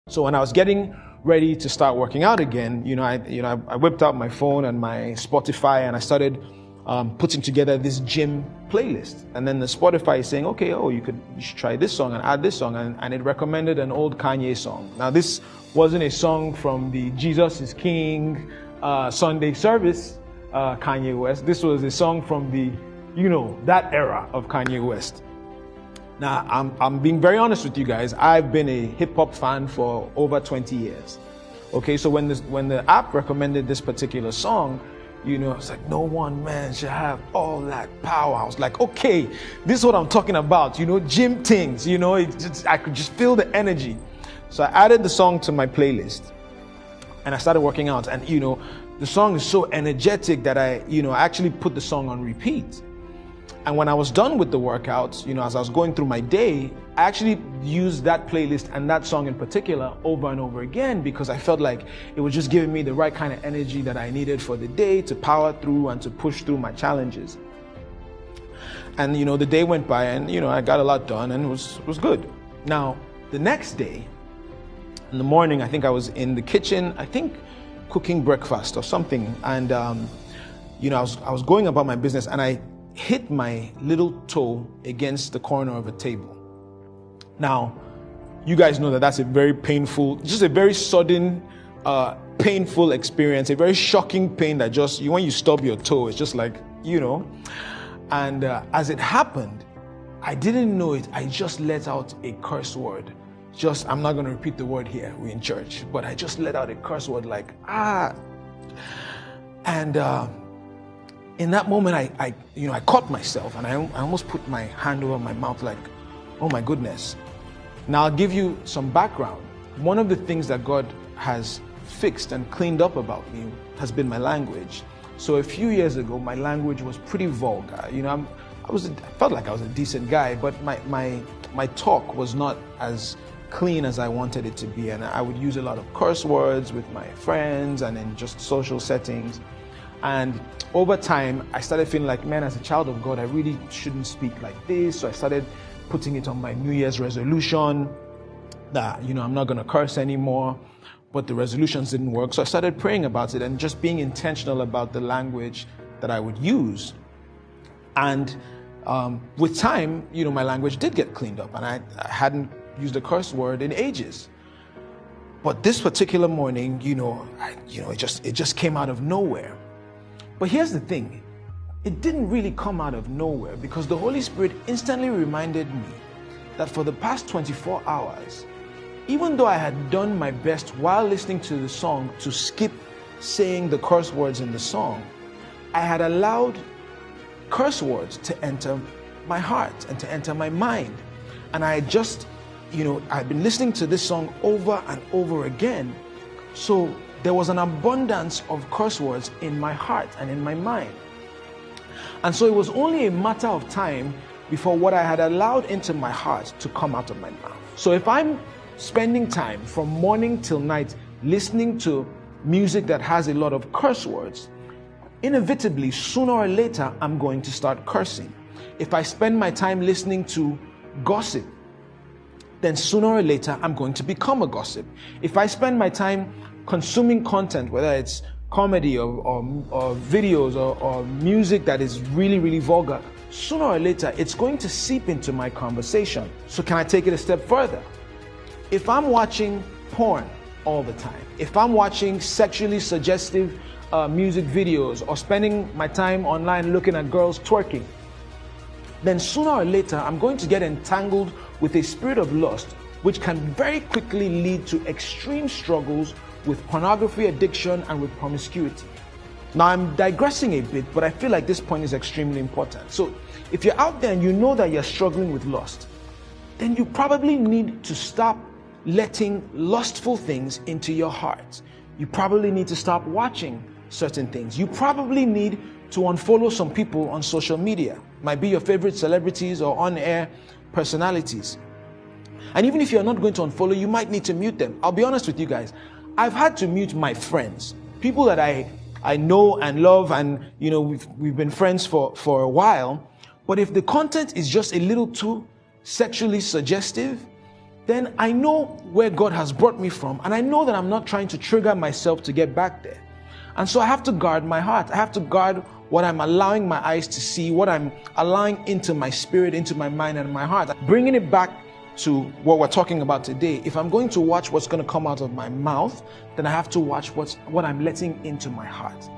So when I was getting ready to start working out again, I whipped out my phone and my Spotify, and I started putting together this gym playlist. And then the Spotify is saying, okay, you should try this song and add this song, and it recommended an old Kanye song. Now this wasn't a song from the Jesus is King Sunday service, Kanye West. This was a song from the, that era of Kanye West. Now, I'm being very honest with you guys. I've been a hip-hop fan for over 20 years. Okay, so when the app recommended this particular song, it's like, no one man should have all that power. I was like, okay, this is what I'm talking about. Gym things, I could just feel the energy. So I added the song to my playlist and I started working out. And, the song is so energetic that I actually put the song on repeat. And when I was done with the workouts, as I was going through my day, I actually used that playlist and that song in particular over and over again, because I felt like it was just giving me the right kind of energy that I needed for the day to power through and to push through my challenges. And, the day went by and, I got a lot done and it was good. Now, the next day, in the morning, I think I was in the kitchen, cooking breakfast or something. And, I was going about my business and I hit my little toe against the corner of a table. Now, you guys know that that's a very painful, just a very sudden, painful experience, a very shocking pain that just, when you stub your toe, it's just like, And as it happened, I didn't know it. I just let out a curse word. I'm not going to repeat the word here, we're in church, but I just let out a curse word like, And in that moment, I caught myself and I almost put my hand over my mouth like, oh my goodness. Now I'll give you some background. One of the things that God has fixed and cleaned up about me has been my language. So a few years ago, my language was pretty vulgar. I felt like I was a decent guy, but my talk was not as clean as I wanted it to be. And I would use a lot of curse words with my friends and in just social settings. And over time, I started feeling like, man, as a child of God, I really shouldn't speak like this. So I started putting it on my New Year's resolution that, I'm not going to curse anymore. But the resolutions didn't work. So I started praying about it and just being intentional about the language that I would use. And with time, my language did get cleaned up and I hadn't used a curse word in ages. But this particular morning, it just came out of nowhere. But here's the thing, it didn't really come out of nowhere, because the Holy Spirit instantly reminded me that for the past 24 hours, even though I had done my best while listening to the song to skip saying the curse words in the song, I had allowed curse words to enter my heart and to enter my mind. And I had just, I've been listening to this song over and over again. So there was an abundance of curse words in my heart and in my mind. And so it was only a matter of time before what I had allowed into my heart to come out of my mouth. So if I'm spending time from morning till night listening to music that has a lot of curse words, inevitably, sooner or later, I'm going to start cursing. If I spend my time listening to gossip, then sooner or later, I'm going to become a gossip. If I spend my time consuming content, whether it's comedy or videos or music that is really, really vulgar, sooner or later, it's going to seep into my conversation. So can I take it a step further? If I'm watching porn all the time, if I'm watching sexually suggestive music videos or spending my time online looking at girls twerking, then sooner or later, I'm going to get entangled with a spirit of lust, which can very quickly lead to extreme struggles with pornography addiction and with promiscuity. Now, I'm digressing a bit, but I feel like this point is extremely important. So if you're out there and you know that you're struggling with lust, then you probably need to stop letting lustful things into your heart. You probably need to stop watching certain things. You probably need to unfollow some people on social media. Might be your favorite celebrities or on-air personalities. And even if you're not going to unfollow, you might need to mute them. I'll be honest with you guys. I've had to mute my friends, people that I know and love, and we've been friends for a while. But if the content is just a little too sexually suggestive, then I know where God has brought me from, and I know that I'm not trying to trigger myself to get back there. And so I have to guard my heart. I have to guard what I'm allowing my eyes to see, what I'm allowing into my spirit, into my mind and my heart. Bringing it back to what we're talking about today, if I'm going to watch what's going to come out of my mouth, then I have to watch what I'm letting into my heart.